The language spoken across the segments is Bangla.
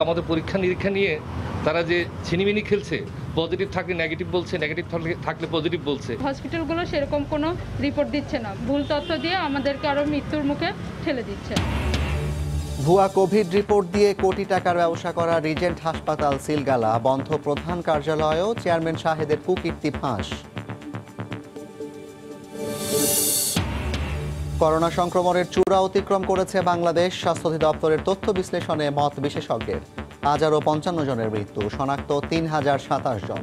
আমাদের পরীক্ষা নিরীক্ষা নিয়ে তারা যে ছিনিমিনি খেলছে, পজিটিভ থাকলে নেগেটিভ বলছে, নেগেটিভ থাকলে পজিটিভ বলছে। হসপিটালগুলো সেরকম কোনো রিপোর্ট দিচ্ছে না, ভুল তথ্য দিয়ে আমাদেরকে আরও মৃত্যুর মুখে ঠেলে দিচ্ছে। ভুয়া কোভিড রিপোর্ট দিয়ে কোটি টাকার ব্যবসা করা রিজেন্ট হাসপাতাল সিলগালা, বন্ধ প্রধান কার্যালয়েও চেয়ারম্যান শাহেদের কুকীর্তি ফাঁস। করোনা সংক্রমণের চূড়া অতিক্রম করেছে বাংলাদেশ। স্বাস্থ্য অধিদপ্তরের তথ্য বিশ্লেষণে মত বিশেষজ্ঞের 1055 জনের মৃত্যু, শনাক্ত 3027 জন।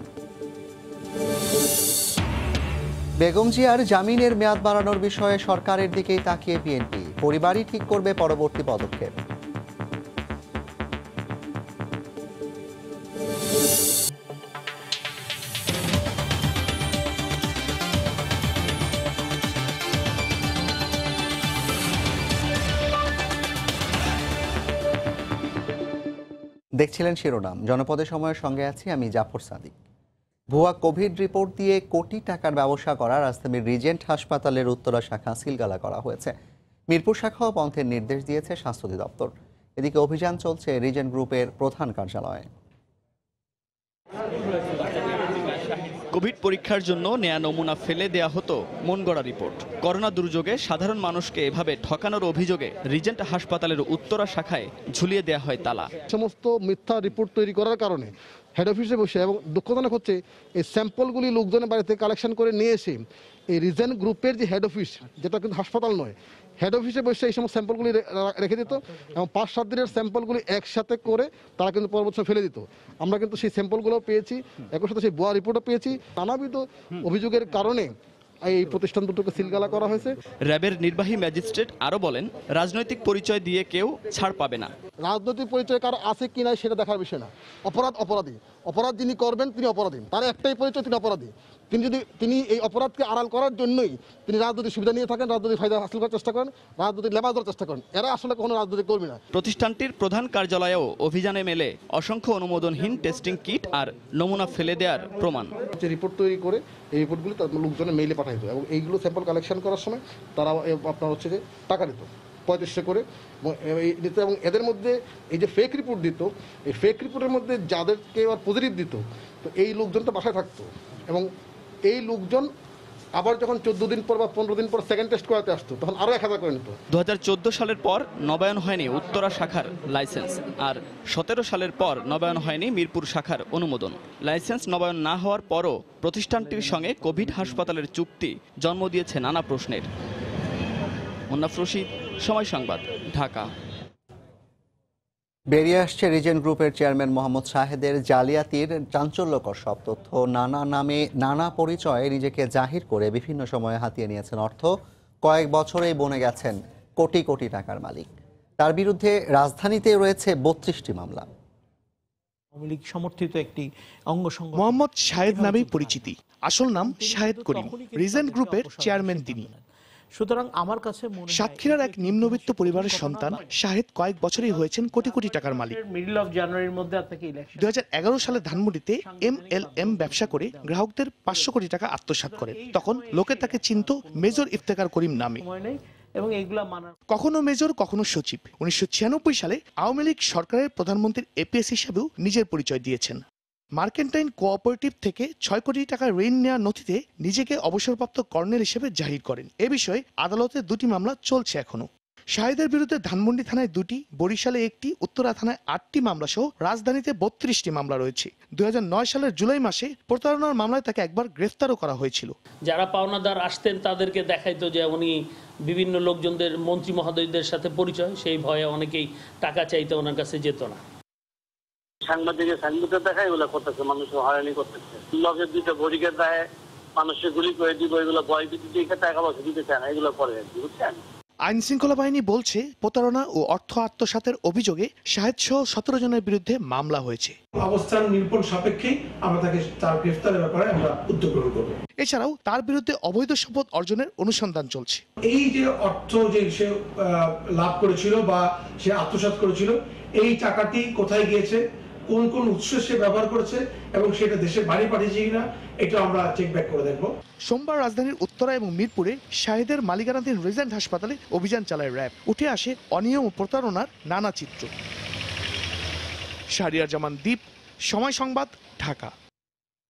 বেগম জিয়ার জামিনের মেয়াদ বাড়ানোর বিষয়ে সরকারের দিকেই তাকিয়ে বিএনপি, পরিবারই ঠিক করবে পরবর্তী পদক্ষেপ। দেখছিলেন শিরোনাম। জনপদে সময়ের সঙ্গে আছি আমি জাফর সাদিক। ভুয়া কোভিড রিপোর্ট দিয়ে কোটি টাকার ব্যবসা করা রাজধানীর রিজেন্ট হাসপাতালের উত্তরা শাখা সিলগালা করা হয়েছে। মিরপুর শাখাও বন্ধের নির্দেশ দিয়েছে স্বাস্থ্য অধিদপ্তর। এদিকে অভিযান চলছে রিজেন্ট গ্রুপের প্রধান কার্যালয়ে। কোভিড পরীক্ষার জন্য নেয়া নমুনা ফেলে দেয়া হতো মন গড়া রিপোর্ট। করোনা দুর্যোগে সাধারণ মানুষকে এভাবে ঠকানোর অভিযোগে রিজেন্ট হাসপাতালের উত্তরা শাখায় ঝুলিয়ে দেয়া হয় তালা। সমস্ত মিথ্যা রিপোর্ট তৈরি করার কারণে হেড অফিসে বসে, এবং দুঃখজনক হচ্ছে এই স্যাম্পলগুলি লোকজনের বাড়িতে কালেকশন করে নিয়ে এসে এই রিজেন্ট গ্রুপের যে হেড অফিস, যেটা কিন্তু হাসপাতাল নয়, হেড অফিসে বসে এই সমস্ত স্যাম্পলগুলি রেখে দিত এবং 5-7 দিনের স্যাম্পলগুলি একসাথে করে তারা কিন্তু পরবর্তী ফেলে দিত। আমরা কিন্তু সেই স্যাম্পলগুলো পেয়েছি, একই সাথে সেই ভুয়া রিপোর্টও পেয়েছি। নানাবিধ অভিযোগের কারণে এই প্রতিষ্ঠান দুটোকে সিলগালা করা হয়েছে। র্যাবের নির্বাহী ম্যাজিস্ট্রেট আরও বলেন, রাজনৈতিক পরিচয় দিয়ে কেউ ছাড় পাবে না। রাজনৈতিক পরিচয় কারো আছে কি না সেটা দেখার বিষয় না। অপরাধী, অপরাধ যিনি করবেন তিনি অপরাধী, তার একটাই পরিচয়, তিনি অপরাধী। তিনি এই অপরাধকে আড়াল করার জন্যই তিনি রাজনৈতিক সুবিধা নিয়ে থাকেন, রাজনৈতিক ফায়দা হাসিল করার চেষ্টা করেন, রাজনৈতিক লেবাস দেওয়ার চেষ্টা করেন। এরা আসলে কোনো রাজনৈতিক কর্মী না। প্রতিষ্ঠানটির প্রধান কার্যালয়েও অভিযানে মেলে অসংখ্য অনুমোদনহীন টেস্টিং কিট আর নমুনা ফেলে দেওয়ার প্রমাণ। যে রিপোর্ট তৈরি করে এই রিপোর্টগুলি তার লোকজনের মেইলে পাঠাইতো এবং এইগুলো স্যাম্পল কালেকশন করার সময় তারা আপনার হচ্ছে যে টাকা দিত 3500 করে দিত। এবং এদের মধ্যে এই যে ফেক রিপোর্ট দিত, এই ফেক রিপোর্টের মধ্যে যাদেরকে আবার পজিটিভ দিত, তো এই লোকজন তো বাসায় থাকতো এবং এই লোকজন আবার যখন 14 দিন পর বা 15 দিন পর সেকেন্ড টেস্ট করাতে আসতো তখন আরও 1000 করে নিত। 2014 সালের পর নবায়ন হয়নি উত্তরা শাখার লাইসেন্স, আর 17 সালের পর নবায়ন হয়নি মিরপুর শাখার অনুমোদন। লাইসেন্স নবায়ন না হওয়ার পরও প্রতিষ্ঠানটির সঙ্গে কোভিড হাসপাতালের চুক্তি জন্ম দিয়েছে নানা প্রশ্নের। মুন্নাফ রশিদ, সময় সংবাদ, ঢাকা। বেরিয়ে আসছে রিজেন্ট গ্রুপের চেয়ারম্যান মোহাম্মদ শাহেদের জালিয়াতির চাঞ্চল্যকর সব তথ্য। নানা নামে নানা পরিচয়ে নিজেকে জাহির করে বিভিন্ন সময়ে হাতিয়ে নিয়েছেন অর্থ। কয়েক বছরেই বনে গেছেন কোটি কোটি টাকার মালিক। তার বিরুদ্ধে রাজধানীতে রয়েছে 32টি মামলা। আওয়ামী লীগ সমর্থিত একটি অঙ্গ সংগঠন মোহাম্মদ শাহেদ নামেই পরিচিতি, আসল নাম শাহেদ করিম। রিজেন্ট গ্রুপের চেয়ারম্যান তিনি। সুতরাং আমার কাছে সাতক্ষীরার এক নিম্নবিত্ত পরিবারের সন্তান শাহেদ কয়েক বছরই হয়েছেন কোটি কোটি টাকার মালিক। মিডল অফ জানুয়ারির মধ্যে আপনাকে ইলেকশন 2011 সালে ধানমন্ডিতে MLM ব্যবসা করে গ্রাহকদের 500 কোটি টাকা আত্মসাৎ করেন। তখন লোকে তাকে চিনত মেজর ইফতেখার করিম নামে। এবং এইগুলা মানার কখনো মেজর, কখনো সচিব। 1996 সালে আওয়ামী লীগ সরকারের প্রধানমন্ত্রীর APS হিসাবেও নিজের পরিচয় দিয়েছেন। মার্কেন্টাইন কোঅপারেটিভ থেকে 6 কোটি টাকা ঋণ নেওয়ার নথিতে নিজেকে অবসরপ্রাপ্ত কর্নেল হিসেবে জাহির করেন। এ বিষয়ে আদালতে 2টি মামলা চলছে এখনো। শাহেদের বিরুদ্ধে ধানমন্ডি থানায় 2টি, বরিশালে 1টি, উত্তরা থানায় 8টি মামলা সহ রাজধানীতে 32টি মামলা রয়েছে। 2009 সালের জুলাই মাসে প্রতারণার মামলায় তাকে একবার গ্রেফতারও করা হয়েছিল। যারা পাওনাদার আসতেন তাদেরকে দেখাইতো যে উনি বিভিন্ন লোকজনদের, মন্ত্রী মহোদয়দের সাথে পরিচয়, সেই ভয়ে অনেকেই টাকা চাইতে ওনার কাছে যেত না। সাংবাদিকের সাংবাদিক দেখা এগুলো করতেছে, মানুষ হয়রানি করতেছে। লগের দুটো বডিকে দেয়, মানুষের গুলি করে দিব, এগুলো ভয় ভীতি টাকা পয়সা দিতে চায় না, এগুলো করে আর কি, বুঝছেন। আইন শৃঙ্খলা বাহিনী বলছে প্রতারণা ও অর্থ আত্মসাতের অভিযোগে শাহেদ সহ 17 জনের বিরুদ্ধে মামলা হয়েছে। অবস্থান নিরূপণ সাপেক্ষেই আমরা তাকে তার গ্রেফতারের ব্যাপারে আমরা উদ্যোগ গ্রহণ করব। এছাড়াও তার বিরুদ্ধে অবৈধ সম্পদ অর্জনের অনুসন্ধান চলছে। এই যে অর্থ যে সে লাভ করেছিল বা সে আত্মসাৎ করেছিল, এই টাকাটি কোথায় গিয়েছে, কোন কোন উৎসে সে ব্যবহার করেছে এবং সেটা দেশে বাড়ি পাঠিয়েছে কিনা, এটা আমরা চেক ব্যাক করে দেখব। সোমবার রাজধানীর উত্তরা এবং মিরপুরে শাহেদের মালিকানাধীন রিজেন্ট হাসপাতালে অভিযান চালায় র্যাব। উঠে আসে অনিয়ম ও প্রতারণার নানা চিত্র। শাহরিয়ার জামান দীপ, সময় সংবাদ, ঢাকা।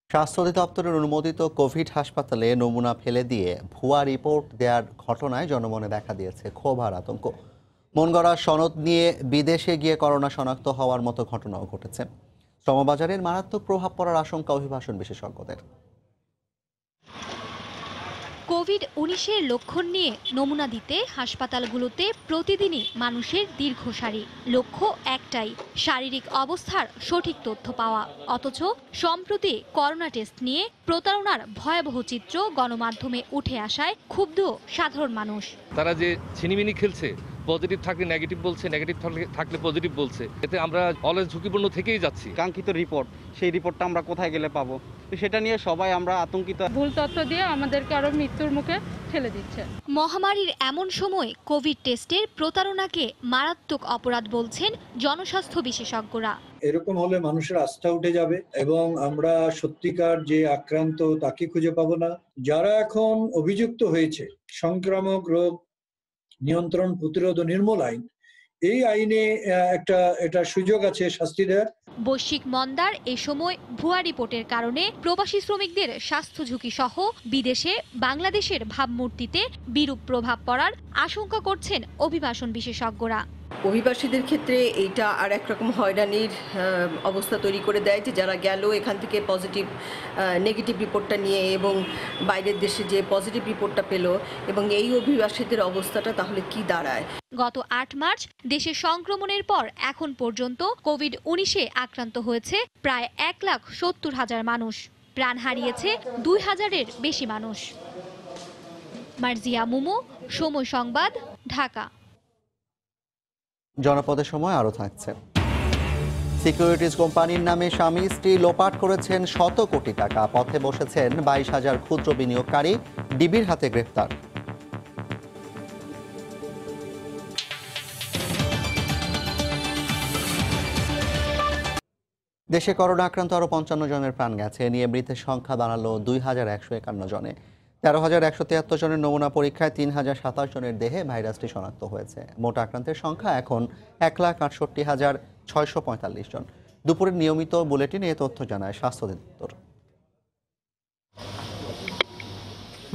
স্বাস্থ্য অধিদপ্তরের অনুমোদিত কোভিড হাসপাতালে নমুনা ফেলে দিয়ে ভুয়া রিপোর্ট দেওয়ার ঘটনায় জনমনে দেখা দিয়েছে ক্ষোভ আর আতঙ্ক। মন গড়া সনদ নিয়ে বিদেশে গিয়ে করোনা শনাক্ত হওয়ার মতো ঘটনাও ঘটেছে। শ্রমবাজারের মারাত্মক প্রভাব পড়ার আশঙ্কা অভিবাসন বিশেষজ্ঞদের। কোভিড-19 লক্ষণ নিয়ে নমুনা দিতে হাসপাতালগুলোতে প্রতিদিনই মানুষের দীর্ঘ সারি। লক্ষ্য একটাই, শারীরিক অবস্থার সঠিক তথ্য পাওয়া। অথচ সম্প্রতি করোনা টেস্ট নিয়ে প্রতারণার ভয়াবহ চিত্র গণমাধ্যমে উঠে আসায় ক্ষুব্ধ সাধারণ মানুষ। তারা যে ছিনিমিনি খেলছে, পজিটিভ থাকলে নেগেটিভ বলছে, নেগেটিভ থাকলে পজিটিভ বলছে, এতে আমরা অলওয়েজ ঝুঁকিপূর্ণ থেকেই যাচ্ছি। কাঙ্ক্ষিত রিপোর্ট, সেই রিপোর্টটা আমরা কোথায় গেলে পাবো, তো সেটা নিয়ে সবাই আমরা আতঙ্কিত। ভুল তথ্য দিয়ে আমাদেরকে আরো মৃত্যুর মুখে ঠেলে দিচ্ছে। মহামারীর এমন সময় কোভিড টেস্টের প্রতারণাকে মারাত্মক অপরাধ বলছেন জনস্বাস্থ্য বিশেষজ্ঞরা। এরকম হলে মানুষের আস্থা উঠে যাবে এবং আমরা সত্যিকার যে আক্রান্ত তাকে খুঁজে পাবো না। যারা এখন অভিযুক্ত হয়েছে সংক্রামক রোগ নিয়ন্ত্রণ, প্রতিরোধ ও নির্মূল আইন, এই আইনে একটা সুযোগ আছে শাস্তি দেওয়ার। বৈশ্বিক মন্দার এ সময় ভুয়া রিপোর্টের কারণে প্রবাসী শ্রমিকদের স্বাস্থ্য ঝুঁকি সহ বিদেশে বাংলাদেশের ভাবমূর্তিতে বিরূপ প্রভাব পড়ার আশঙ্কা করছেন অভিবাসন বিশেষজ্ঞরা। অভিবাসীদের ক্ষেত্রে এইটা আর একরকম হয়রানির অবস্থা তৈরি করে দেয় যে যারা গেল এখান থেকে নেগেটিভ রিপোর্টটা নিয়ে এবং বাইরের দেশে যে পজিটিভ রিপোর্টটা পেল, এবং এই অভিবাসীদের অবস্থাটা তাহলে কি দাঁড়ায়। গত 8 মার্চ দেশে সংক্রমণের পর এখন পর্যন্ত কোভিড-19 আক্রান্ত হয়েছে প্রায় 1,70,000 মানুষ। প্রাণ হারিয়েছে 2,000-এর বেশি মানুষ। মার্জিয়া মুমু, সময় সংবাদ, ঢাকা। জনপদের সময় আরও থাকছে। সিকিউরিটিজ কোম্পানির নামে স্বামী স্ত্রী লোপাট করেছেন শত কোটি টাকা। পথে বসেছেন 22,000 ক্ষুদ্র বিনিয়োগকারী। ডিবির হাতে গ্রেফতার। দেশে করোনা আক্রান্ত আরও 55 জনের প্রাণ গেছে। এ নিয়ে মৃতের সংখ্যা দাঁড়ালো 2,151 জনে। 13,173 জনের নমুনা পরীক্ষায় 3,027 জনের দেহে ভাইরাসটি শনাক্ত হয়েছে। মোট আক্রান্তের সংখ্যা এখন 1,68,645 জন। দুপুরের নিয়মিত বুলেটিনে এ তথ্য জানায় স্বাস্থ্য অধিদপ্তর।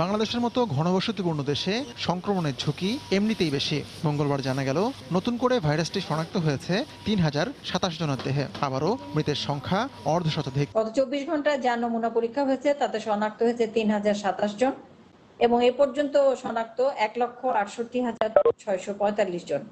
বাংলাদেশের মতো ঘনবসতিপূর্ণ দেশে সংক্রমণের ঝুঁকি এমনিতেই বেশি। মঙ্গলবার জানা গেল নতুন করে ভাইরাসটি শনাক্ত হয়েছে 3,027 জনের দেহে। আবারও মৃতের সংখ্যা অর্ধশতাধিক। গত 24 ঘন্টায় যা নমুনা পরীক্ষা হয়েছে তাতে শনাক্ত হয়েছে 3,027 জন এবং এ পর্যন্ত শনাক্ত 1,68,645 জন।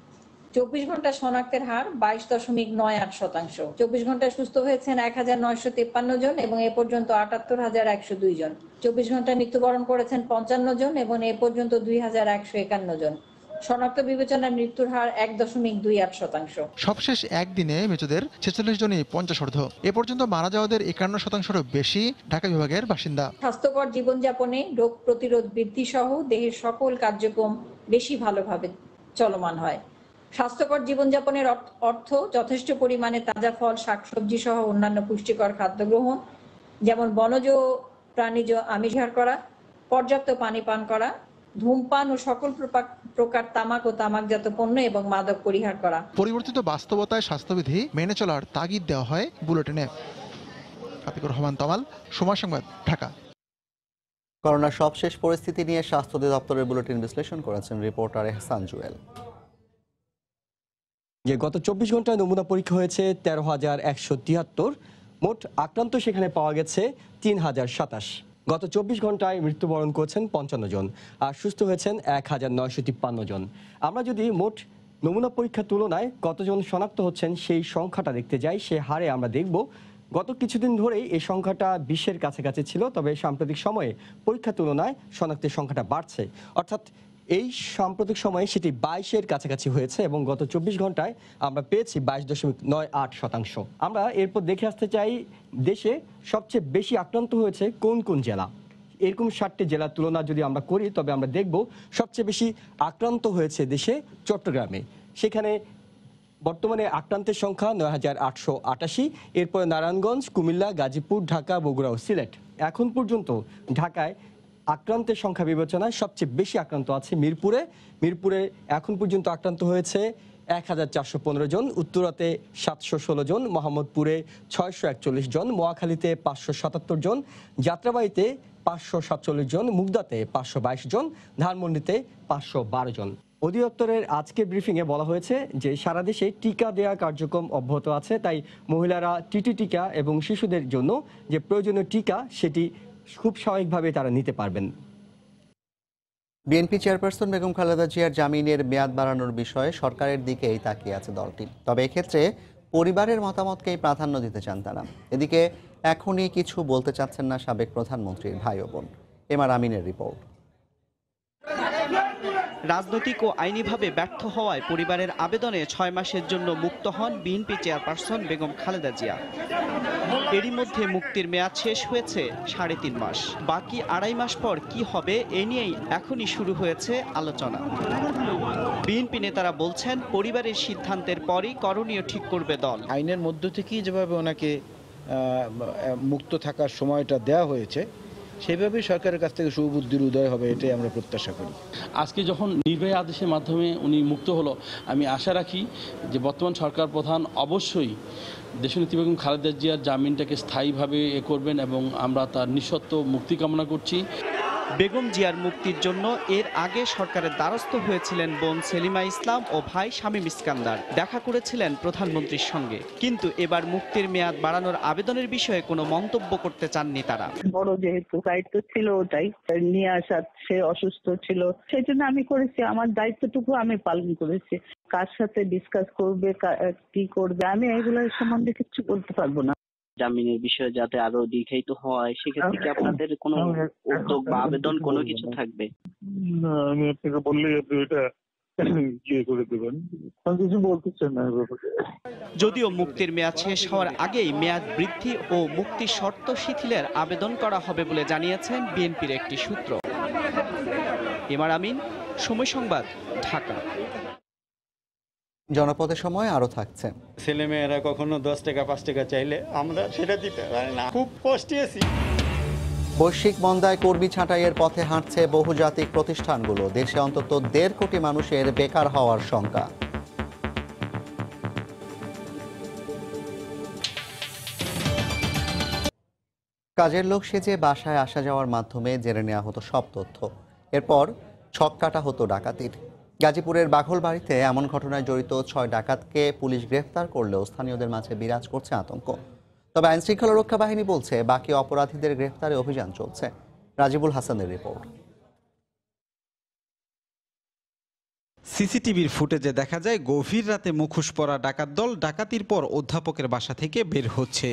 24 ঘন্টা শনাক্তের হার 22.98%। 24 ঘন্টায় সুস্থ হয়েছেন 1,953 জন এবং এ পর্যন্ত 78,102 জন। 24 ঘন্টায় মৃত্যুবরণ করেছেন 55 জন এবং এ পর্যন্ত 2,151 জন। শনাক্ত বিবেচনায় মৃত্যুর হার 1.28%। সবশেষ একদিনে মৃতদের 46 জনই 50 এ পর্যন্ত মারা যাওয়াদের 51%-এরও বেশি ঢাকা বিভাগের বাসিন্দা। স্বাস্থ্যকর জীবনযাপনে রোগ প্রতিরোধ বৃদ্ধি সহ দেহের সকল কার্যক্রম বেশি ভালোভাবে চলমান হয়। স্বাস্থ্যকর জীবনযাপনের অর্থ যথেষ্ট পরিমাণে তাজা ফল, শাকসবজি সহ অন্যান্য পুষ্টিকর খাদ্য গ্রহণ, যেমন বনজ, প্রাণীজ আমিষ গ্রহণ করা, পর্যাপ্ত পানি পান করা, ধূমপান ও সকল প্রকার তামাক ও তামাকজাত পণ্য এবং মাদক পরিহার করা। পরিবর্তিত বাস্তবতায় স্বাস্থ্যবিধি মেনে চলার তাগিদ দেওয়া হয় বুলেটিনে। আতিকুর রহমান তমাল, সময় সংবাদ, ঢাকা। করোনার সবশেষ পরিস্থিতি নিয়ে স্বাস্থ্য অধিদপ্তরের বুলেটিন বিশ্লেষণ করেছেন রিপোর্টার এহসান জুয়েল। গত 24 ঘন্টায় নমুনা পরীক্ষা হয়েছে 13,173। মোট আক্রান্ত সেখানে পাওয়া গেছে 3,027। গত 24 ঘন্টায় মৃত্যুবরণ করেছেন 55 জন আর সুস্থ হয়েছেন 1,953 জন। আমরা যদি মোট নমুনা পরীক্ষার তুলনায় কতজন শনাক্ত হচ্ছেন সেই সংখ্যাটা দেখতে যাই, সে হারে আমরা দেখব গত কিছুদিন ধরেই এই সংখ্যাটা 20-এর কাছাকাছি ছিল, তবে সাম্প্রতিক সময়ে পরীক্ষার তুলনায় শনাক্তের সংখ্যাটা বাড়ছে। অর্থাৎ এই সাম্প্রতিক সময়ে সেটি 22-এর কাছাকাছি হয়েছে এবং গত 24 ঘন্টায় আমরা পেয়েছি 22.98%। আমরা এরপর দেখে আসতে চাই দেশে সবচেয়ে বেশি আক্রান্ত হয়েছে কোন কোন জেলা। এরকম 60টি জেলার তুলনা যদি আমরা করি তবে আমরা দেখব সবচেয়ে বেশি আক্রান্ত হয়েছে দেশে চট্টগ্রামে। সেখানে বর্তমানে আক্রান্তের সংখ্যা 9,888। এরপরে নারায়ণগঞ্জ, কুমিল্লা, গাজীপুর, ঢাকা, বগুড়া ও সিলেট। এখন পর্যন্ত ঢাকায় আক্রান্তের সংখ্যা বিবেচনায় সবচেয়ে বেশি আক্রান্ত আছে মিরপুরে। মিরপুরে এখন পর্যন্ত আক্রান্ত হয়েছে 1415 জন, উত্তরাতে 716 জন, মোহাম্মদপুরে 641 জন, মোয়াখালীতে 577 জন, যাত্রাবাড়িতে 547 জন, মুগদাতে 522 জন, ধানমন্ডিতে 512 জন। অধিদপ্তরের আজকের ব্রিফিংয়ে বলা হয়েছে যে সারা দেশে টিকা দেওয়া কার্যক্রম অব্যাহত আছে, তাই মহিলারা টিটি টিকা এবং শিশুদের জন্য যে প্রয়োজনীয় টিকা সেটি খুব স্বাভাবিকভাবে তারা নিতে পারবেন। বিএনপি চেয়ারপারসন বেগম খালেদা জিয়ার জামিনের মেয়াদ বাড়ানোর বিষয়ে সরকারের দিকেই তাকিয়ে আছে দলটি। তবে এক্ষেত্রে পরিবারের মতামতকেই প্রাধান্য দিতে চান তারা। এদিকে এখনই কিছু বলতে চাচ্ছেন না সাবেক প্রধানমন্ত্রীর ভাই ও বোন। এমআর আমিনের রিপোর্ট। রাজনৈতিক ও আইনিভাবে ব্যর্থ হওয়ায় পরিবারের আবেদনে 6 মাসের জন্য মুক্ত হন বিএনপি চেয়ারপারসন বেগম খালেদা জিয়া। এরই মধ্যে মুক্তির মেয়াদ শেষ হয়েছে 3.5 মাস। বাকি 2.5 মাস পর কি হবে এ নিয়েই এখনই শুরু হয়েছে আলোচনা। বিএনপি নেতারা বলছেন পরিবারের সিদ্ধান্তের পরই করণীয় ঠিক করবে দল। আইনের মধ্য থেকেই যেভাবে ওনাকে মুক্ত থাকার সময়টা দেওয়া হয়েছে সেভাবেই সরকারের কাছ থেকে সুবুদ্ধির উদয় হবে, এটাই আমরা প্রত্যাশা করি। আজকে যখন নির্বাহী আদেশের মাধ্যমে উনি মুক্ত হলো, আমি আশা রাখি যে বর্তমান সরকার প্রধান অবশ্যই দেশনেত্রী বেগম খালেদা জিয়ার জামিনটাকে স্থায়ীভাবে করবেন এবং আমরা তার নিঃশর্ত মুক্তি কামনা করছি। বেগম জিয়ার মুক্তির জন্য এর আগে সরকারের দ্বারস্থ হয়েছিলেন বোন সেলিমা ইসলাম ও ভাই শামীম ইস্কান্দার। দেখা করেছিলেন প্রধানমন্ত্রীর সঙ্গে, কিন্তু এবার মুক্তির মেয়াদ বাড়ানোর আবেদনের বিষয়ে কোনো মন্তব্য করতে চাননি তারা। বড় যেহেতু দায়িত্ব ছিল ওটাই নিয়ে আসা, সে অসুস্থ ছিল, সেই জন্য আমি করেছি, আমার দায়িত্বটুকু আমি পালন করেছি। কার সাথে ডিসকাস করবে, কি করবে, আমি এগুলোর সম্বন্ধে কিছু বলতে পারবো না। জামিনের বিষয়ে যাতে আরো দীর্ঘায়িত হয়, সেক্ষেত্রে কি আপনাদের কোনো উদ্যোগ বা আবেদন কোনো কিছু থাকবে? আমি আপনাকে বললেই আপনি এটা করে দেবেন, কিছু বলতেছেন না। যদিও মুক্তির মেয়াদ শেষ হওয়ার আগেই মেয়াদ বৃদ্ধি ও মুক্তির শর্ত শিথিলের আবেদন করা হবে বলে জানিয়েছেন বিএনপির একটি সূত্র। এমআর আমিন, সময় সংবাদ, ঢাকা। জনপদের সময় আরো থাকছে। ছেলে মেয়েরা কখনো 10 টাকা 5 টাকা চাইলে আমরা সেটা দিতে পারি না, খুব কষ্টে আছি। বৈশ্বিক মন্দায় কর্মী ছাঁটাইয়ের পথে হাঁটছে বহুজাতিক প্রতিষ্ঠানগুলো। দেশে অন্তত 1.5 কোটি মানুষের বেকার হওয়ার শঙ্কা। কাজের লোক সেজে বাসায় আসা যাওয়ার মাধ্যমে জেনে নেওয়া হতো সব তথ্য। এরপর ছক কাটা হতো ডাকাতির। গাজীপুরের বাঘলবাড়িতে এমন ঘটনায় জড়িত 6 ডাকাতকে পুলিশ গ্রেফতার করলেও স্থানীয়দের মাঝে বিরাজ করছে আতঙ্ক। তবে আইনশৃঙ্খলা রক্ষা বাহিনী বলছে বাকি অপরাধীদের গ্রেফতারে অভিযান চলছে। রাজিবুল হাসানের রিপোর্ট। সিসিটিভির ফুটেজে দেখা যায় গভীর রাতে মুখোশ পরা ডাকাত দল ডাকাতির পর অধ্যাপকের বাসা থেকে বের হচ্ছে।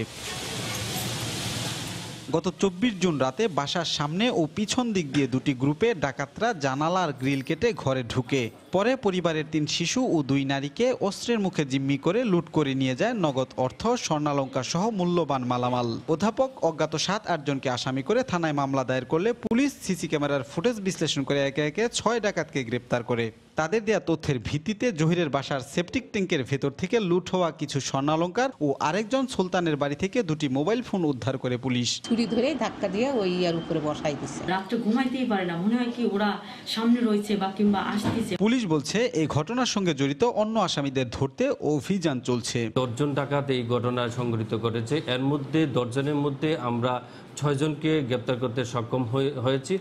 গত 24 জুন রাতে বাসার সামনে ও পিছন দিক দিয়ে দুটি গ্রুপে ডাকাতরা জানালার গ্রিল কেটে ঘরে ঢুকে পরে পরিবারের 3 শিশু ও 2 নারীকে অস্ত্রের মুখে জিম্মি করে লুট করে নিয়ে যায় নগদ অর্থ, স্বর্ণালঙ্কার সহ মূল্যবান মালামাল। অধ্যাপক অজ্ঞাত 7-8 জনকে আসামি করে থানায় মামলা দায়ের করলে পুলিশ সিসি ক্যামেরার ফুটেজ বিশ্লেষণ করে একে একে 6 ডাকাতকে গ্রেপ্তার করে। তাদের দেয়া তথ্যের ভিত্তিতে জহিরের বাসার সেপটিক ট্যাঙ্কের ভেতর থেকে লুট হওয়া কিছু স্বর্ণালঙ্কার ও আরেকজন সুলতানের বাড়ি থেকে 2টি মোবাইল ফোন উদ্ধার করে পুলিশ। ছুরি ধরে ধাক্কা দিয়ে ওই ইয়ার উপরে বসাই দিচ্ছে। রাত্রে ঘুমাইতেই পারে না, মনে হয় কি ওরা সামনে রয়েছে বা কিংবা আসতেছে। পুলিশ বলছে এই ঘটনার সঙ্গে জড়িত অন্য আসামিদের ধরতে অভিযান চলছে। 10 জন ডাকাত এই ঘটনা সংঘটিত করেছে। এর মধ্যে 10 জনের মধ্যে আমরা 6 জনকে গ্রেপ্তার করতে সক্ষম হয়েছি,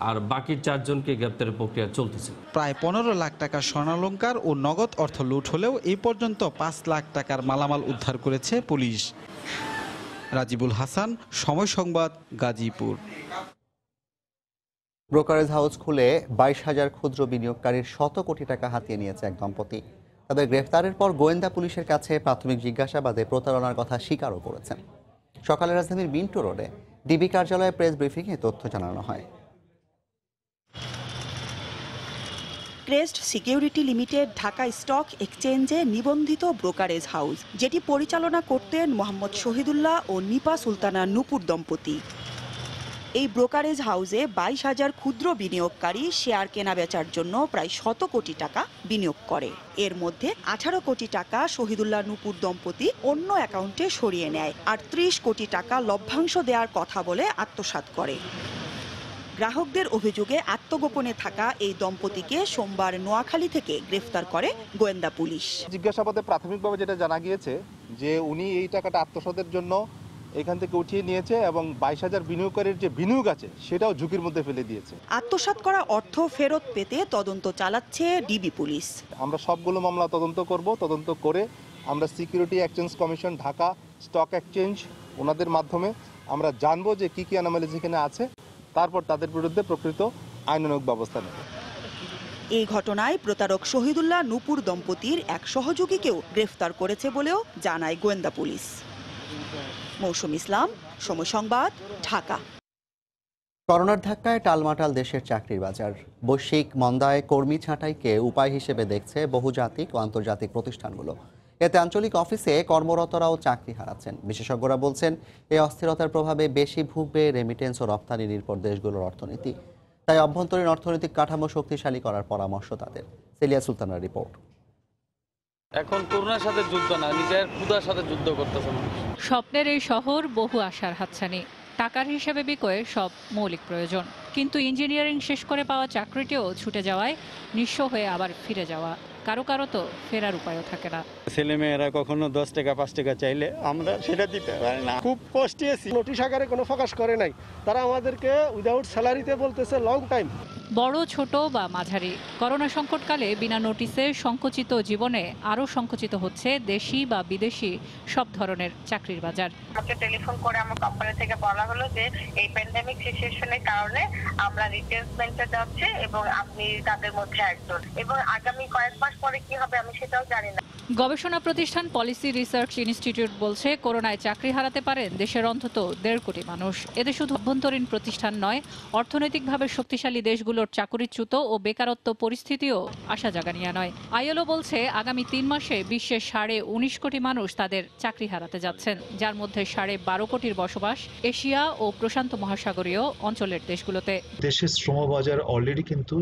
আর বাকি 4 জনকে গ্রেপ্তারের প্রক্রিয়া চলতেছে। প্রায় 15 লাখ টাকা স্বর্ণালঙ্কার ও নগদ অর্থ লুট হলেও এই পর্যন্ত 5 লাখ টাকার মালামাল উদ্ধার করেছে পুলিশ। রাজিবুল হাসান, সময় সংবাদ, গাজীপুর। ব্রোকারেজ হাউস খুলে 22,000 ক্ষুদ্র বিনিয়োগকারীর 100 কোটি টাকা হাতিয়ে নিয়েছে এক দম্পতি। তাদের গ্রেফতারের পর গোয়েন্দা পুলিশের কাছে প্রাথমিক জিজ্ঞাসাবাদে প্রতারণার কথা স্বীকারও করেছেন। সকালে রাজধানীর মিন্টো রোডে ডিবি কার্যালয়ে প্রেস ব্রিফিংয়ে তথ্য জানানো হয়। Crest security limited Dhaka stock এক্সচেঞ্জে নিবন্ধিত ব্রোকারেজ হাউস, যেটি পরিচালনা করতেন মোহাম্মদ শহীদুল্লাহ ও নিপা সুলতানা নূপুর দম্পতি। এই ব্রোকারেজ হাউসে 22,000 ক্ষুদ্র বিনিয়োগকারী শেয়ার কেনা বেচার জন্য প্রায় 100 কোটি টাকা বিনিয়োগ করে। এর মধ্যে 18 কোটি টাকা শহীদুল্লাহ নূপুর দম্পতি অন্য অ্যাকাউন্টে সরিয়ে নেয় আর 30 কোটি টাকা লভ্যাংশ দেওয়ার কথা বলে আত্মসাৎ করে। গ্রাহকদের অভিযোগে আত্মগোপনে থাকা এই দম্পতিকে সোমবার নোয়াখালী থেকে গ্রেফতার করে গোয়েন্দা পুলিশ। জিজ্ঞাসাবাদে প্রাথমিকভাবে যেটা জানা গিয়েছে যে উনি এই টাকাটা আত্মসাতের জন্য এখান থেকে উঠিয়ে নিয়েছে এবং 22,000 বিনিয়োগকারীর যে বিনিয়োগ আছে সেটাও ঝুঁকির মধ্যে ফেলে দিয়েছে। আত্মসাৎ করা অর্থ ফেরত পেতে তদন্ত চালাচ্ছে ডিবি পুলিশ। আমরা সবগুলো মামলা তদন্ত করব, তদন্ত করে আমরা security exchange commission, Dhaka stock exchange ওনাদের মাধ্যমে আমরা জানবো যে কি কি অ্যানোমালিজ এখানে আছে, তারপর তাদের বিরুদ্ধে প্রকৃত আইনানুগ ব্যবস্থা নেব। এই ঘটনায় প্রতারক শহীদুল্লাহ নূপুর দম্পতির এক সহযোগীকেও গ্রেফতার করেছে বলেও জানায় গোয়েন্দা পুলিশ। মৌসুম ইসলাম, সময় সংবাদ, ঢাকা। করোনার ধাক্কায় টালমাটাল দেশের চাকরির বাজার। বৈশ্বিক মন্দায় কর্মী ছাঁটাইকে উপায় হিসেবে দেখছে বহুজাতিক ও আন্তর্জাতিক প্রতিষ্ঠানগুলো। এতে আঞ্চলিক অফিসে কর্মরতরাও চাকরি হারাচ্ছেন। বিশেষজ্ঞরা বলছেন, এই অস্থিরতার প্রভাবে বেশি ভুগবে রেমিটেন্স ও রপ্তানি নির্ভর দেশগুলোর অর্থনীতি। তাই অভ্যন্তরীণ অর্থনৈতিক কাঠামো শক্তিশালী করার পরামর্শ তাদের। সেলিয়া সুলতানার রিপোর্ট। এখন করোনার সাথে যুদ্ধ না, নিজের ক্ষুধার সাথে যুদ্ধ করতেছে মানুষ। স্বপ্নের এই শহর বহু আশার হাতছানি। টাকার হিসেবে বিকোয় সব মৌলিক প্রয়োজন, কিন্তু ইঞ্জিনিয়ারিং শেষ করে পাওয়া চাকরিটিও ছুটে যাওয়ায় নিঃস্ব হয়ে আবার ফিরে যাওয়া। কারো কারো তো ফেরার উপায়ও থাকে না। ছেলে মেয়েরা কখনো 10 টাকা 5 টাকা চাইলে আমরা সেটা দিতে পারি না। খুব কষ্টে আছি। নোটিশ আকারে কোনো ফোকাস করে নাই, তারা আমাদেরকে উইদাউট স্যালারিতে বলতেছে লং টাইম। বড় ছোট বা মাঝারি, করোনা সংকটকালে বিনা নোটিসে সংকুচিত জীবনে আরও সংকুচিত হচ্ছে দেশি বা বিদেশি সব ধরনের চাকরির বাজার। আমাকে টেলিফোন করে আমার কোম্পানি থেকে বলা হলো যে এই প্যান্ডেমিক সিচুয়েশনের কারণে আমরা রিপ্লেসমেন্টে যাচ্ছি এবং আপনি তাদের মধ্যে একজন, এবং আগামী কয়েক মাস পরে কি হবে আমি সেটাও জানি না। গবেষণা প্রতিষ্ঠান পলিসি রিসার্চ ইনস্টিটিউট বলছে, করোনায় চাকরি হারাতে পারেন দেশের অন্তত 1.5 কোটি মানুষ। এতে শুধু অভ্যন্তরীণ প্রতিষ্ঠান নয়, অর্থনৈতিকভাবে শক্তিশালী দেশগুলোর চাকরিচ্যুত ও বেকারত্ব পরিস্থিতিও আশা জাগানিয়া নয়। আইএলও বলছে, আগামী 3 মাসে বিশ্বের 19.5 কোটি মানুষ তাদের চাকরি হারাতে যাচ্ছেন, যার মধ্যে 12.5 কোটির বসবাস এশিয়া ও প্রশান্ত মহাসাগরীয় অঞ্চলের দেশগুলোতে। দেশের শ্রমবাজার অলরেডি কিন্তু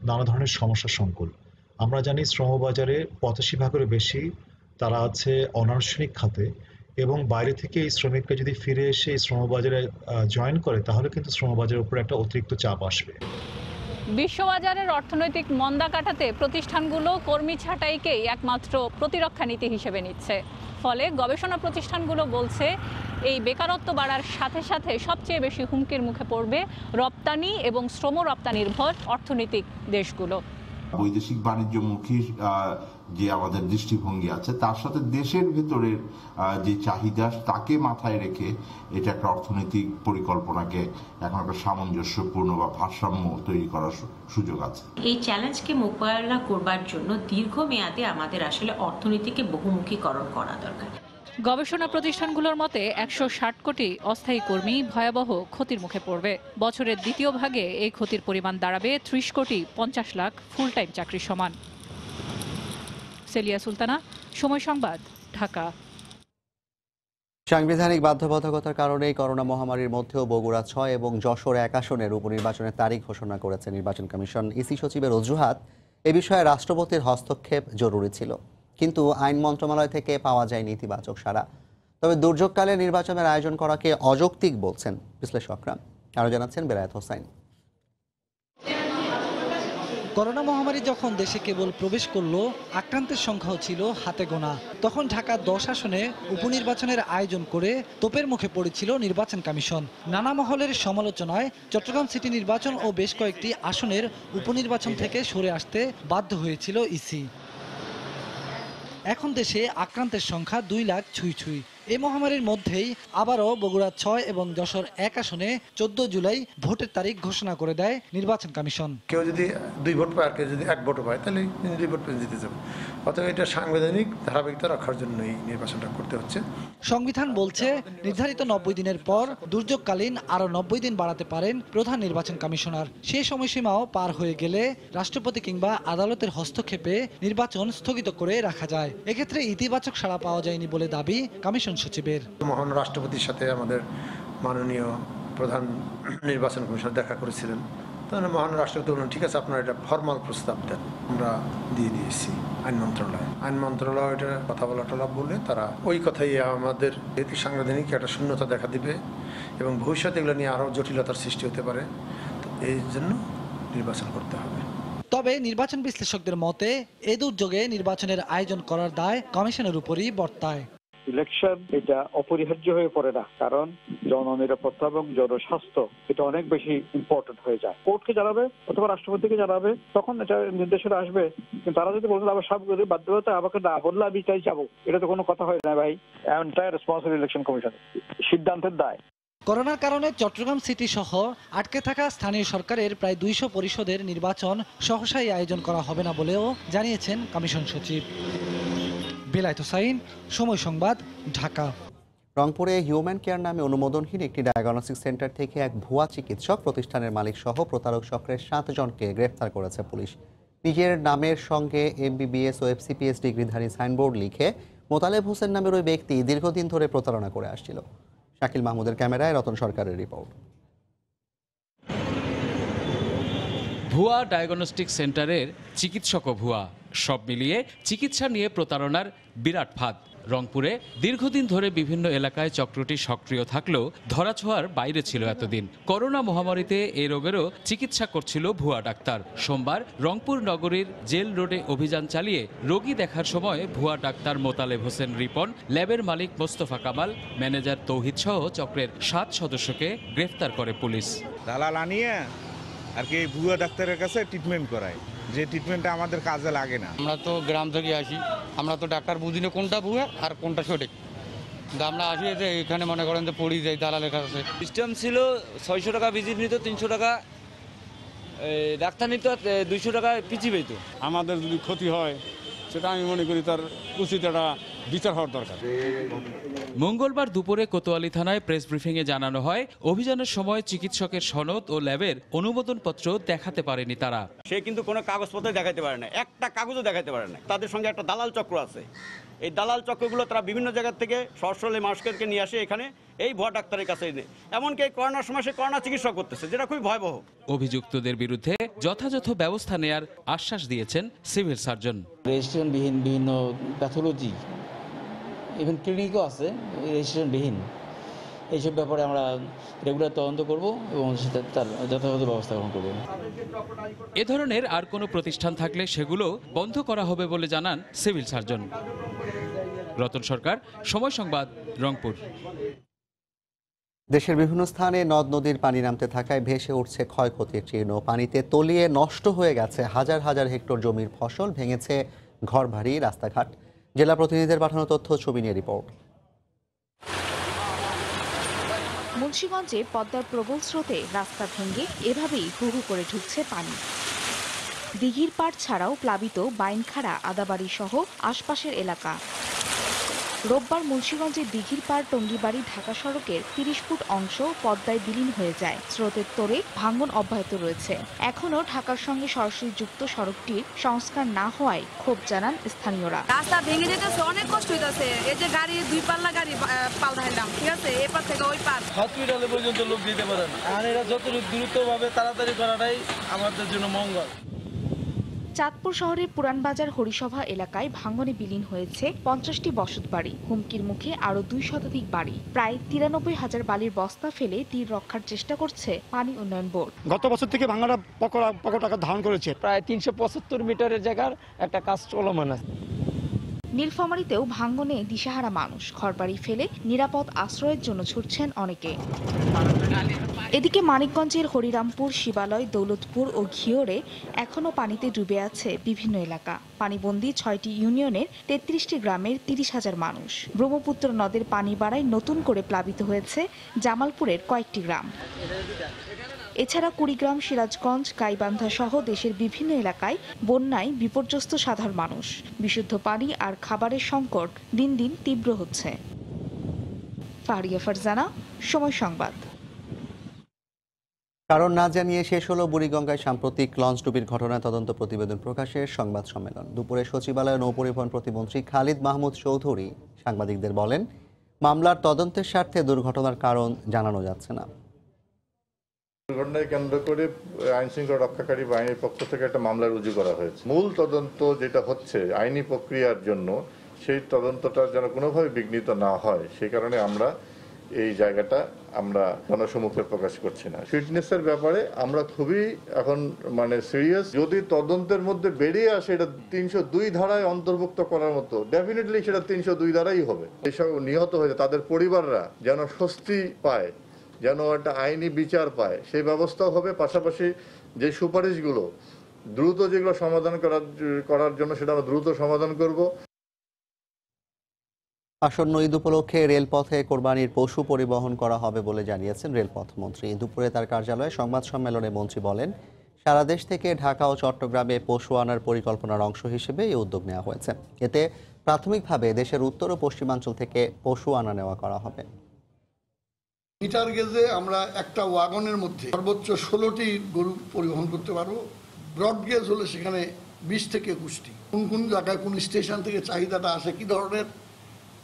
নানা ধরনের সমস্যার সংকুল। আমরা জানি শ্রমবাজারে 85%-এর বেশি তারা আছে অনানুষ্ঠানিক খাতে, এবং বাইরে থেকে এই শ্রমিকরা যদি ফিরে এসে এই শ্রমবাজারে জয়েন করে তাহলে কিন্তু শ্রমবাজারের উপর একটা অতিরিক্ত চাপ আসবে। বিশ্ববাজারের অর্থনৈতিক মন্দা কাটাতে প্রতিষ্ঠানগুলো কর্মী ছাঁটাইকেই একমাত্র প্রতিরক্ষা নীতি হিসেবে নিচ্ছে। ফলে গবেষণা প্রতিষ্ঠানগুলো বলছে, এই বেকারত্ব বাড়ার সাথে সাথে সবচেয়ে বেশি হুমকির মুখে পড়বে রপ্তানি এবং শ্রম রপ্তানি নির্ভর অর্থনৈতিক দেশগুলো। বৈদেশিক বাণিজ্যমুখী যে আমাদের দৃষ্টিভঙ্গি আছে তার সাথে দেশের ভেতরের যে চাহিদা তাকে মাথায় রেখে এটা একটা অর্থনৈতিক পরিকল্পনাকে এখন একটা সামঞ্জস্যপূর্ণ বা ভারসাম্য তৈরি করার সুযোগ আছে। এই চ্যালেঞ্জকে মোকাবেলা করবার জন্য দীর্ঘমেয়াদে আমাদের আসলে অর্থনীতিকে বহুমুখীকরণ করা দরকার। গবেষণা প্রতিষ্ঠানগুলোর মতে 160 কোটি অস্থায়ী কর্মী ভয়াবহ ক্ষতির মুখে পড়বে। বছরের দ্বিতীয় ভাগে এই ক্ষতির পরিমাণ দাঁড়াবে 30 কোটি 50 লাখ ফুল টাইম চাকরির সমান। সেলিয়া সুলতানা, সময় সংবাদ, ঢাকা। সাংবিধানিক বাধ্যবাধকতার কারণে করোনা মহামারীর মধ্যেও বগুড়া 6 এবং যশোর 1 আসনের উপনির্বাচনের তারিখ ঘোষণা করেছে নির্বাচন কমিশন। ইসি সচিবের অজুহাত, এ বিষয়ে রাষ্ট্রপতির হস্তক্ষেপ জরুরি ছিল, কিন্তু আইন মন্ত্রণালয় থেকে পাওয়া যায় নেতিবাচক সাড়া। তবে দুর্যোগকালে নির্বাচনের আয়োজন করাকে অযৌক্তিক বলছেন বিশ্লেষকরা। আরও জানাচ্ছেন বেলায়েত হোসাইন। করোনা মহামারী যখন দেশে কেবল প্রবেশ করলো, আক্রান্তের সংখ্যাও ছিল হাতে গোনা। তখন ঢাকা 10 আসনে উপনির্বাচনের আয়োজন করে তোপের মুখে পড়েছিল নির্বাচন কমিশন। নানা মহলের সমালোচনায় চট্টগ্রাম সিটি নির্বাচন ও বেশ কয়েকটি আসনের উপনির্বাচন থেকে সরে আসতে বাধ্য হয়েছিল ইসি। এখন দেশে আক্রান্তের সংখ্যা 2 লাখ ছুঁই। এই মহামারীর মধ্যেই আবারও বগুড়া 6 এবং যশোর 1 আসনে 14 জুলাই ভোটের তারিখ ঘোষণা করে দেয় নির্বাচন কমিশন। কেউ যদি 2 ভোট পায় আর কেউ যদি 1 ভোট পায় তাহলে 2 ভোট পেয়ে জিতে যাবে। অতএব এটা সাংবিধানিক ধারাবাহিকতা রাখার জন্যই নির্বাচনটা করতে হচ্ছে। সংবিধান বলছে, নির্ধারিত 90 দিনের পর দুর্যোগকালীন আরও 90 দিন বাড়াতে পারেন প্রধান নির্বাচন কমিশনার। সেই সময়সীমাও পার হয়ে গেলে রাষ্ট্রপতি কিংবা আদালতের হস্তক্ষেপে নির্বাচন স্থগিত করে রাখা যায়। এক্ষেত্রে ইতিবাচক সাড়া পাওয়া যায়নি বলে দাবি কমিশন সচিবের। মহান রাষ্ট্রপতির সাথে আমাদের মাননীয় প্রধান নির্বাচন কমিশনার দেখা করেছিলেন। তাহলে মহান রাষ্ট্রপতি বললেন, ঠিক আছে, আপনারা এটা ফরমাল প্রস্তাব দেন। আমরা দিয়ে দিয়েছি আইন মন্ত্রণালয় এটা কথা বলা বলে তারা ওই কথাই আমাদের সাংবিধানিক একটা শূন্যতা দেখা দিবে এবং ভবিষ্যতে এগুলো নিয়ে আরও জটিলতার সৃষ্টি হতে পারে। এই জন্য নির্বাচন করতে হবে। তবে নির্বাচন বিশ্লেষকদের মতে এই দুর্যোগে নির্বাচনের আয়োজন করার দায় কমিশনের উপরই বর্তায়। ইলেকশন এটা অপরিহার্য হয়ে পড়ে না, কারণ জননিরাপত্তা এবং জনস্বাস্থ্য এটা অনেক বেশি ইম্পর্টেন্ট হয়ে যায়। কোর্টকে জানাবে অথবা রাষ্ট্রপতিকে জানাবে, তখন এটা নির্দেশনা আসবে। কিন্তু তারা যদি বলতে আবার সব বাধ্যতা আমাকে না বললে আমি তাই যাবো, এটা তো কোনো কথা হয় না ভাই। এন্টায়ার রেসপন্সিবল ইলেকশন কমিশন, সিদ্ধান্তের দায়। করোনার কারণে চট্টগ্রাম সিটি সহ আটকে থাকা স্থানীয় সরকারের প্রায় 200 পরিষদের নির্বাচন সহসাই আয়োজন করা হবে না বলেও জানিয়েছেন কমিশন সচিব। বেলায়েত হোসাইন, সময় সংবাদ, ঢাকা। রংপুরে হিউম্যান কেয়ার নামে অনুমোদনহীন একটি ডায়াগনস্টিক সেন্টার থেকে এক ভুয়া চিকিৎসক প্রতিষ্ঠানের মালিক সহ প্রতারক চক্রের 7 জনকে গ্রেফতার করেছে পুলিশ। নিজের নামের সঙ্গে MBBS ও FCPS ডিগ্রিধারী সাইনবোর্ড লিখে মোতালেব হোসেন নামের ওই ব্যক্তি দীর্ঘদিন ধরে প্রতারণা করে আসছিল। শাকিল মাহমুদের ক্যামেরায় রতন সরকারের রিপোর্ট। ভুয়া ডায়াগনস্টিক সেন্টারের চিকিৎসকও ভুয়া, সব মিলিয়ে চিকিৎসা নিয়ে প্রতারণার বিরাট ফাঁদ। রংপুরে দীর্ঘদিন ধরে বিভিন্ন এলাকায় চক্রটি সক্রিয় থাকলেও ধরাছোঁয়ার বাইরে ছিল এতদিন। করোনা মহামারীতে এই রোগেরও চিকিৎসা করছিল ভুয়া ডাক্তার। সোমবার রংপুর নগরীর জেল রোডে অভিযান চালিয়ে রোগী দেখার সময় ভুয়া ডাক্তার মোতালেব হোসেন রিপন, ল্যাবের মালিক মোস্তফা কামাল, ম্যানেজার তৌহিদ সহ চক্রের 7 সদস্যকে গ্রেফতার করে পুলিশ। দালাল আনিয়ে আর কি ভুয়া ডাক্তারের কাছে ট্রিটমেন্ট করায়, যে ট্রিটমেন্টটা আমাদের কাজে লাগে না। আমরা তো গ্রাম থেকে আসি, আমরা তো ডাক্তার বুঝি না কোনটা ভুয়া আর কোনটা সঠিক। আমরা আসি যে এখানে মনে করেন যে পড়ি যাই দালালের কাছে। সিস্টেম ছিল 600 টাকা ভিজিট নিত, 300 টাকা ডাক্তার নিত, 200 টাকা পিছু পেত। আমাদের যদি ক্ষতি হয় সেটা আমি মনে করি তার উচিত একটা বিচার হওয়ার দরকার। মঙ্গলবার দুপুরে কোতোয়ালি থানায় প্রেস ব্রিফিংয়ে জানানো হয়, অভিযানের সময় চিকিৎসকের সনদ ও ল্যাবের অনুমোদনপত্র দেখাতে পারেনি তারা। সে কিন্তু কোনো কাগজপত্র দেখাতে পারে না, একটা কাগজও দেখাতে পারে না। তাদের সঙ্গে একটা দালাল চক্র আছে। এই দালাল চক্রগুলো তারা বিভিন্ন জায়গা থেকে সশরীরে মানুষকে নিয়ে আসে এখানে এই ভুয়া ডাক্তারের কাছে এনে, এমনকি করোনার সময় সে করোনা চিকিৎসা করতেছে, যেটা খুবই ভয়াবহ। অভিযুক্তদের বিরুদ্ধে যথাযথ ব্যবস্থা নেয়ার আশ্বাস দিয়েছেন সিভিল সার্জন। রেজিস্ট্রেশনবিহীন বিভিন্ন প্যাথোলজি, ইভেন ক্লিনিকও আছে রেজিস্ট্রেশনবিহীন। এইসব ব্যাপারে আমরা রেগুলার তদন্ত করব এবং সেটা তার যথাযথ ব্যবস্থা গ্রহণ করব। এ ধরনের আর কোনো প্রতিষ্ঠান থাকলে সেগুলো বন্ধ করা হবে বলে জানান সিভিল সার্জন। রতন সরকার, সময় সংবাদ, রংপুর। দেশের বিভিন্ন স্থানে নদ নদীর পানি নামতে থাকায় ভেসে উঠছে ক্ষয়ক্ষতির চিহ্ন। পানিতে তলিয়ে নষ্ট হয়ে গেছে হাজার হাজার হেক্টর জমির ফসল, ভেঙেছে ঘরবাড়ি, রাস্তাঘাট। জেলা প্রতিনিধিদের পাঠানো তথ্য, ছবি নিয়ে রিপোর্ট। মুন্সিগঞ্জে পদ্মার প্রবল স্রোতে রাস্তা ভেঙে এভাবেই হু হু করে ঢুকছে পানি। দিঘির পাড় ছাড়াও প্লাবিত বাইনখাড়া, আদাবাড়ি সহ আশপাশের এলাকা। রোববার মুন্সিগঞ্জের দিঘির পাড় টঙ্গিবাড়ি ঢাকা সড়কের 30 ফুট অংশ পদ্মায় বিলীন হয়ে যায়। স্রোতের তোড়ে ভাঙন অব্যাহত রয়েছে। এখনও ঢাকার সঙ্গে সরাসরি যুক্ত সড়কটির সংস্কার না হওয়ায় ক্ষোভ জানান স্থানীয়রা। রাস্তা ভেঙে যেতেছে, অনেক কষ্ট হইতেছে। এই যে গাড়ি 2 পাল্লা গাড়ি পাল্টা হেলাম, ঠিক আছে, এপার থেকে ওই পার হসপিটালে পর্যন্ত লোক দিতে পারে না। আর এরা যত দ্রুতভাবে তাড়াতাড়ি করাটাই আমাদের জন্য মঙ্গল। চাঁদপুর শহরের পুরানবাজার হরিসভা এলাকায় ভাঙনে বিলীন হয়েছে 50টি বসতবাড়ি। হুমকির মুখে আরো 2 শতাধিক বাড়ি। প্রায় 93,000 বালির বস্তা ফেলে তীর রক্ষার চেষ্টা করছে পানি উন্নয়ন বোর্ড। গত বছর থেকে ভাঙাটা পকড় টাকা ধারণ করেছে। প্রায় 375 মিটারের জায়গার একটা কাজ চলমান আছে। নীলফামারীতেও ভাঙনে দিশাহারা মানুষ। ঘরবাড়ি ফেলে নিরাপদ আশ্রয়ের জন্য ছুটছেন অনেকে। এদিকে মানিকগঞ্জের হরিরামপুর, শিবালয়, দৌলতপুর ও ঘিওরে এখনও পানিতে ডুবে আছে বিভিন্ন এলাকা। পানিবন্দী 6টি ইউনিয়নের 33টি গ্রামের 30,000 মানুষ। ব্রহ্মপুত্র নদের পানি বাড়ায় নতুন করে প্লাবিত হয়েছে জামালপুরের কয়েকটি গ্রাম। এছাড়া কুড়িগ্রাম, সিরাজগঞ্জ, গাইবান্ধা সহ দেশের বিভিন্ন এলাকায় বন্যায় বিপর্যস্ত সাধারণ মানুষ। বিশুদ্ধ পানি আর খাবারের সংকট দিন দিন তীব্র হচ্ছে। ফারিয়া ফারজানা, সময় সংবাদ। কারণ না জানিয়ে শেষ হলো বুড়িগঙ্গায় সাম্প্রতিক লঞ্চডুবির ঘটনায় তদন্ত প্রতিবেদন প্রকাশের সংবাদ সম্মেলন। দুপুরে সচিবালয় নৌপরিবহন প্রতিমন্ত্রী খালিদ মাহমুদ চৌধুরী সাংবাদিকদের বলেন, মামলার তদন্তের স্বার্থে দুর্ঘটনার কারণ জানানো যাচ্ছে না। দুর্ঘটনায় কেন্দ্র করে আইন শৃঙ্খলা রক্ষাকারী বাহিনীর পক্ষ থেকে একটা মামলা রুজু করা হয়েছে। মূল তদন্ত যেটা হচ্ছে আইনি প্রক্রিয়ার জন্য, সেই তদন্তটা যেন কোনোভাবে বিঘ্নিত না হয়, সেই কারণে আমরা এই জায়গাটা আমরা জনসমক্ষে প্রকাশ করছি না। ফিটনেসের ব্যাপারে আমরা খুবই এখন সিরিয়াস। যদি তদন্তের মধ্যে বেরিয়ে আসে এটা 302 ধারায় অন্তর্ভুক্ত করার মতো, ডেফিনেটলি সেটা 302 ধারাই হবে। এসব নিহত হয়েছে তাদের পরিবাররা যেন স্বস্তি পায়, যেন একটা আইনি বিচার পায়, সেই ব্যবস্থাও হবে। পাশাপাশি যে সুপারিশগুলো দ্রুত যেগুলো সমাধান করার জন্য সেটা আমরা দ্রুত সমাধান করব। আসন্ন ঈদ উপলক্ষে রেলপথে কোরবানির পশু পরিবহন করা হবে বলে জানিয়েছেন রেলপথ মন্ত্রী। দুপুরে তার কার্যালয়ে সংবাদ সম্মেলনে মন্ত্রী বলেন, সারা দেশ থেকে ঢাকা ও চট্টগ্রামে পশু আনার পরিকল্পনার অংশ হিসেবে এই উদ্যোগ নেওয়া হয়েছে। এতে প্রাথমিকভাবে দেশের উত্তর ও পশ্চিমাঞ্চল থেকে পশু আনা নেওয়া করা হবে। মিটার গেজে আমরা একটা ওয়াগনের মধ্যে সর্বোচ্চ 16টি গরু পরিবহন করতে পারবো। ব্রড গেজ হলে সেখানে 20 থেকে 21টি। কোন কোন জায়গায় কোন স্টেশন থেকে চাহিদাটা আসে, কি ধরনের,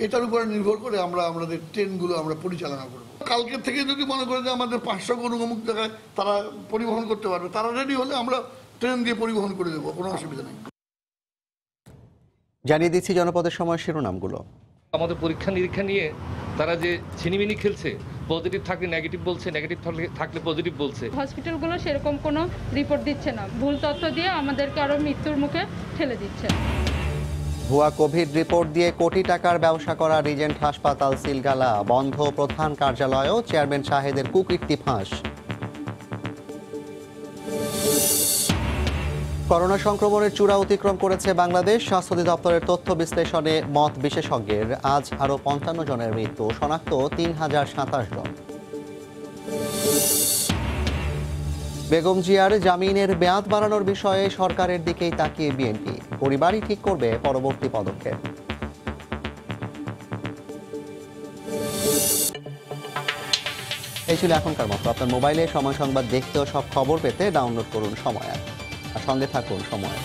এটার উপরে নির্ভর করে আমরা আমাদের ট্রেনগুলো আমরা পরিচালনা করব। কালকে থেকে যদি মনে করে যে আমাদের 500 গরু অমুক জায়গায় তারা পরিবহন করতে পারবে, তারা রেডি হলে আমরা ট্রেন দিয়ে পরিবহন করে দেবো, কোনো অসুবিধা নেই। জানিয়ে দিচ্ছি জনপদের সময় শিরোনামগুলো। আমাদের পরীক্ষা নিরীক্ষা নিয়ে তারা যে ছিনিমিনি খেলছে, পজিটিভ থাকলে নেগেটিভ বলছে, নেগেটিভ থাকলে পজিটিভ বলছে। হসপিটালগুলো সেরকম কোনো রিপোর্ট দিচ্ছে না, ভুল তথ্য দিয়ে আমাদেরকে আরো মৃত্যুর মুখে ঠেলে দিচ্ছে। ভুয়া কোভিড রিপোর্ট দিয়ে কোটি টাকার ব্যবসা করা রিজেন্ট হাসপাতাল সিলগালা, বন্ধ প্রধান কার্যালয়ও চেয়ারম্যান শাহেদের কুকীর্তি ফাঁস। করোনা সংক্রমণের চূড়া অতিক্রম করেছে বাংলাদেশ। স্বাস্থ্য অধিদপ্তরের তথ্য বিশ্লেষণে মত বিশেষজ্ঞের, আজ আরও 55 জনের মৃত্যু, শনাক্ত 3027 জন। বেগম জিয়ার জামিনের মেয়াদ বাড়ানোর বিষয়ে সরকারের দিকেই তাকিয়ে বিএনপি, পরিবারই ঠিক করবে পরবর্তী পদক্ষেপ। এই ছিল এখনকার মতো। আপনার মোবাইলে সময় সংবাদ দেখতে ও সব খবর পেতে ডাউনলোড করুন সময় অ্যাপ, আর সঙ্গে থাকুন সময়।